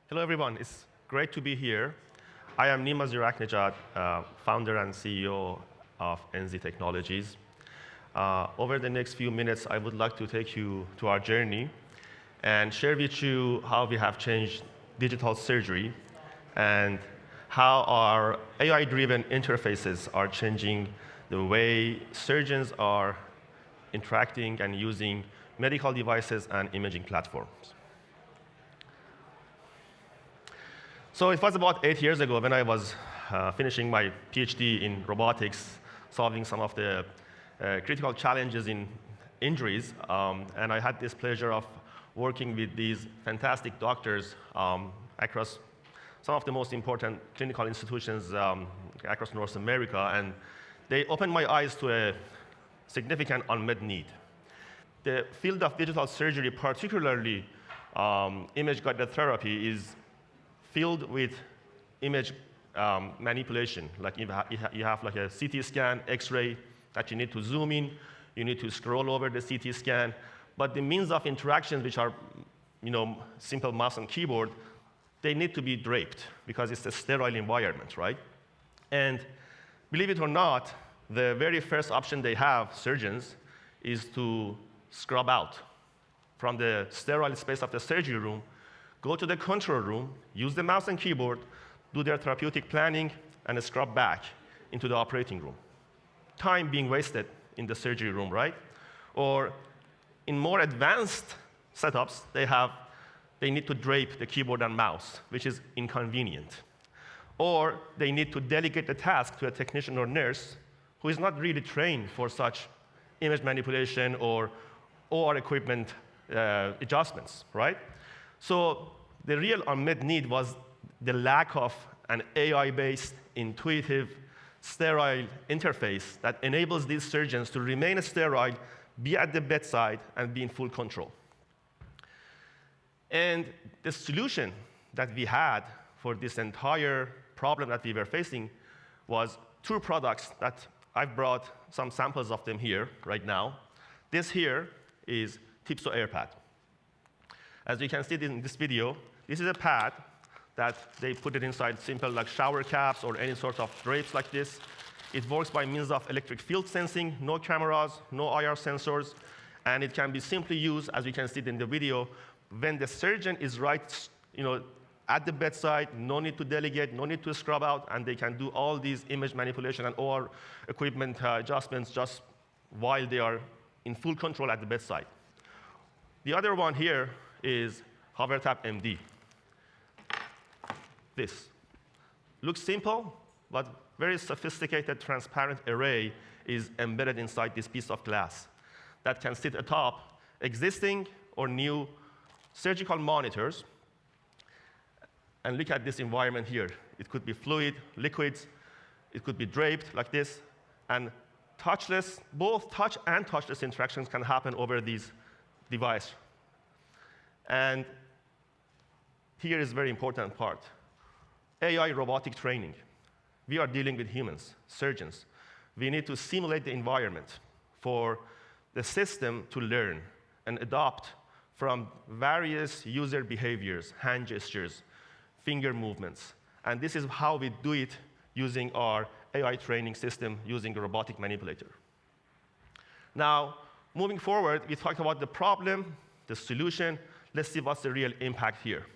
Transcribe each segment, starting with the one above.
Hello, everyone. It's great to be here. I am Nima Ziraknejad, founder and CEO of NZ Technologies. Over the next few minutes, I would like to take you to our journey and share with you how we have changed digital surgery and how our AI-driven interfaces are changing the way surgeons are interacting and using medical devices and imaging platforms. So it was about 8 years ago when I was finishing my PhD in robotics, solving some of the critical challenges in injuries, and I had this pleasure of working with these fantastic doctors across some of the most important clinical institutions across North America, and they opened my eyes to a significant unmet need. The field of digital surgery, particularly image-guided therapy, is filled with image manipulation. Like you have like a CT scan, X-ray that you need to zoom in, you need to scroll over the CT scan, but the means of interactions, which are simple mouse and keyboard, they need to be draped because it's a sterile environment, right? And believe it or not, the very first option they have, surgeons, is to scrub out from the sterile space of the surgery room, go to the control room, use the mouse and keyboard, do their therapeutic planning, and scrub back into the operating room. Time being wasted in the surgery room, right? Or in more advanced setups, they need to drape the keyboard and mouse, which is inconvenient. Or they need to delegate the task to a technician or nurse who is not really trained for such image manipulation or equipment adjustments, right? So the real unmet need was the lack of an AI-based, intuitive, sterile interface that enables these surgeons to remain sterile, be at the bedside, and be in full control. And the solution that we had for this entire problem that we were facing was two products that I've brought some samples of them here right now. This here is Tipso AirPad. As you can see in this video, this is a pad that they put it inside simple like shower caps or any sort of drapes like this. It works by means of electric field sensing, no cameras, no IR sensors, and it can be simply used, as you can see in the video, when the surgeon is right at the bedside, no need to delegate, no need to scrub out, and they can do all these image manipulation and OR equipment adjustments just while they are in full control at the bedside. The other one here is HoverTap MD. This looks simple, but very sophisticated transparent array is embedded inside this piece of glass that can sit atop existing or new surgical monitors. And look at this environment here. It could be fluid, liquids, it could be draped like this, and touchless, both touch and touchless interactions can happen over these devices. And here is a very important part. AI robotic training. We are dealing with humans, surgeons. We need to simulate the environment for the system to learn and adopt from various user behaviors, hand gestures, finger movements. And this is how we do it using our AI training system using a robotic manipulator. Now, moving forward, we talked about the problem, the solution. Let's see what's the real impact here.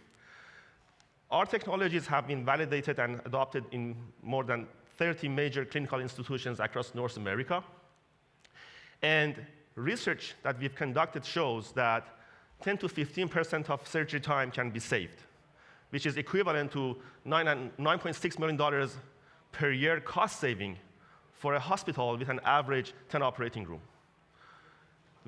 Our technologies have been validated and adopted in more than 30 major clinical institutions across North America. And research that we've conducted shows that 10 to 15% of surgery time can be saved, which is equivalent to $9.6 million per year cost saving for a hospital with an average 10 operating room.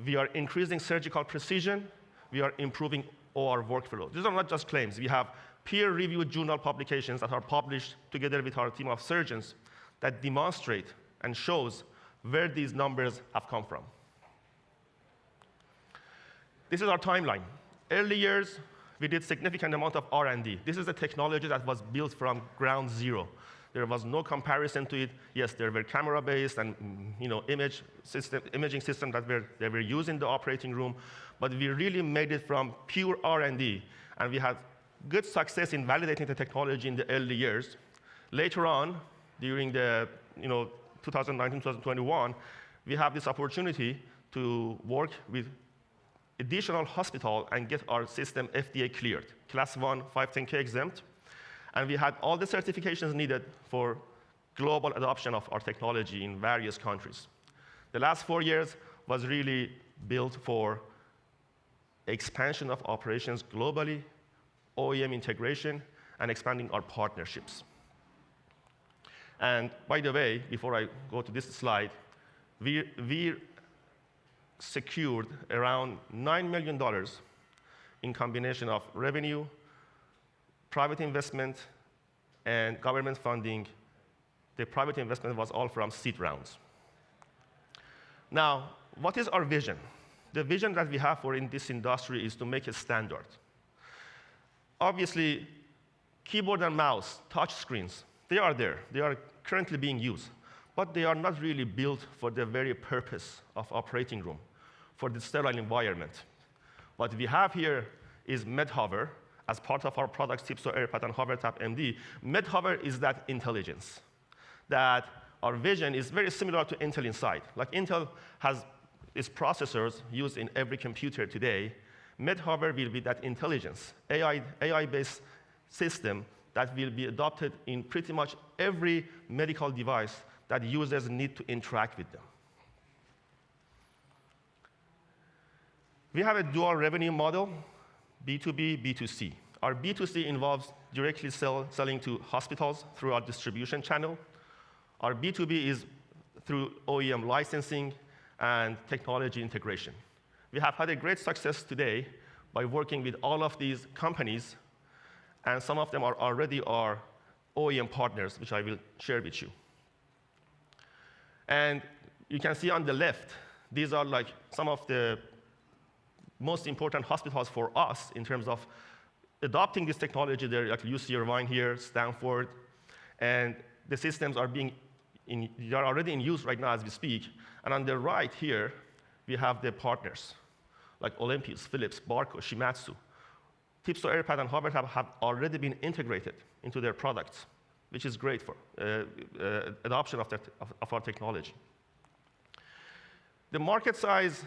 We are increasing surgical precision. We are improving OR workflow. These are not just claims. We have peer-reviewed journal publications that are published together with our team of surgeons that demonstrate and shows where these numbers have come from. This is our timeline. Early years, we did significant amount of R&D. This is a technology that was built from ground zero. There was no comparison to it. Yes, there were camera-based and imaging systems that were used in the operating room, but we really made it from pure R&D, and we had good success in validating the technology in the early years. Later on, during the 2019, 2021, we have this opportunity to work with additional hospital and get our system FDA cleared, Class 1, 510K exempt. And we had all the certifications needed for global adoption of our technology in various countries. The last 4 years was really built for expansion of operations globally, OEM integration, and expanding our partnerships. And by the way, before I go to this slide, we secured around $9 million in combination of revenue, private investment, and government funding. The private investment was all from seed rounds. Now, what is our vision? The vision that we have for in this industry is to make a standard. Obviously, keyboard and mouse, touch screens, they are there. They are currently being used. But they are not really built for the very purpose of operating room, for the sterile environment. What we have here is MedHover as part of our products, Tipso AirPad and HoverTap MD. MedHover is that intelligence. That our vision is very similar to Intel Inside. Like Intel has its processors used in every computer today. MedHover will be that intelligence, AI-based system that will be adopted in pretty much every medical device that users need to interact with them. We have a dual revenue model, B2B, B2C. Our B2C involves directly selling to hospitals through our distribution channel. Our B2B is through OEM licensing and technology integration. We have had a great success today by working with all of these companies, and some of them are already our OEM partners, which I will share with you. And you can see on the left, these are like some of the most important hospitals for us in terms of adopting this technology. They're like UC Irvine here, Stanford, and the systems are they are already in use right now as we speak. And on the right here, we have the partners, like Olympus, Philips, Barco, Shimatsu. Tipso AirPad and HoverTap have already been integrated into their products, which is great for adoption of our technology. The market size,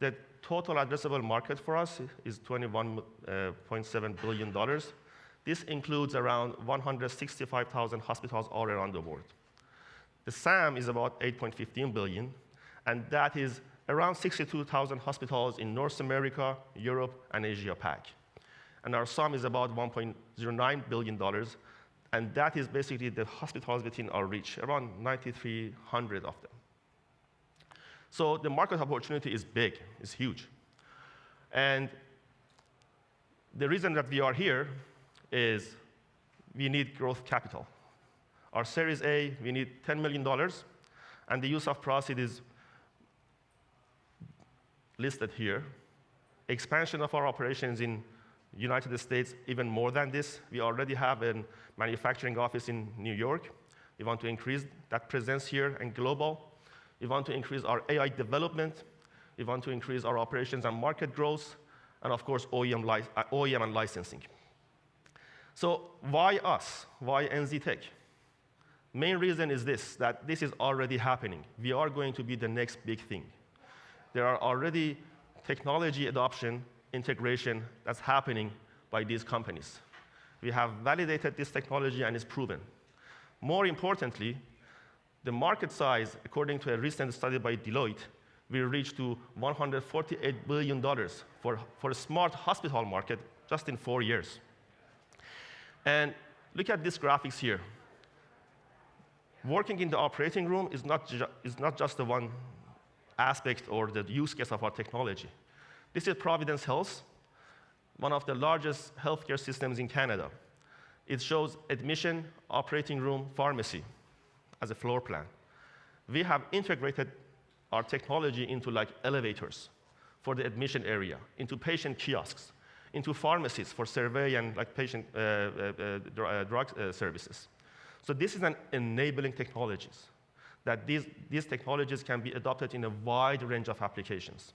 the total addressable market for us is $21.7 billion. This includes around 165,000 hospitals all around the world. The SAM is about $8.15 billion, and that is around 62,000 hospitals in North America, Europe, and Asia Pac. And our SOM is about $1.09 billion, and that is basically the hospitals within our reach, around 9,300 of them. So the market opportunity is big, it's huge. And the reason that we are here is we need growth capital. Our Series A, we need $10 million, and the use of proceeds is listed here. Expansion of our operations in United States, even more than this. We already have a manufacturing office in New York. We want to increase that presence here and global. We want to increase our AI development. We want to increase our operations and market growth, and of course, OEM and licensing. So why us? Why NZTech? Main reason is this, that this is already happening. We are going to be the next big thing. There are already technology adoption, integration that's happening by these companies. We have validated this technology and it's proven. More importantly, the market size, according to a recent study by Deloitte, will reach to $148 billion for a smart hospital market just in 4 years. And look at these graphics here. Working in the operating room is not just the one aspect or the use case of our technology. This is Providence Health, one of the largest healthcare systems in Canada. It shows admission, operating room, pharmacy as a floor plan. We have integrated our technology into like elevators for the admission area, into patient kiosks, into pharmacies for survey and like patient drug services. So this is an enabling technologies, that these technologies can be adopted in a wide range of applications.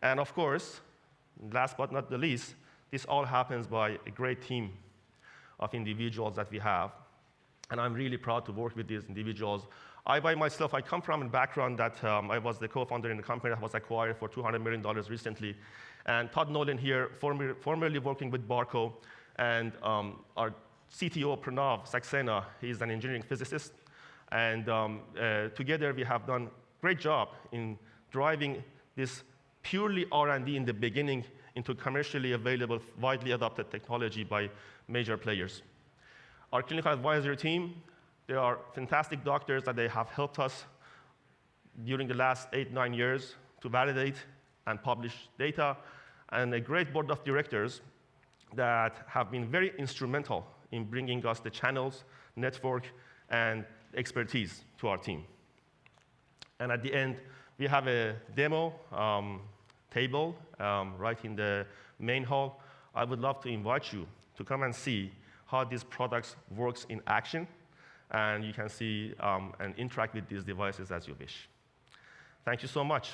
And of course, last but not the least, This all happens by a great team of individuals that we have. And I'm really proud to work with these individuals. I, by myself, I come from a background that I was the co-founder in a company that was acquired for $200 million recently. And Todd Nolan here, formerly working with Barco, and our CTO, Pranav Saxena, he's an engineering physicist. And together we have done a great job in driving this purely R&D in the beginning into commercially available, widely adopted technology by major players. Our clinical advisory team, they are fantastic doctors that they have helped us during the last 8-9 years to validate and publish data, and a great board of directors that have been very instrumental in bringing us the channels, network, and expertise to our team. And at the end, we have a demo table right in the main hall. I would love to invite you to come and see how these products works in action, and you can see and interact with these devices as you wish. Thank you so much.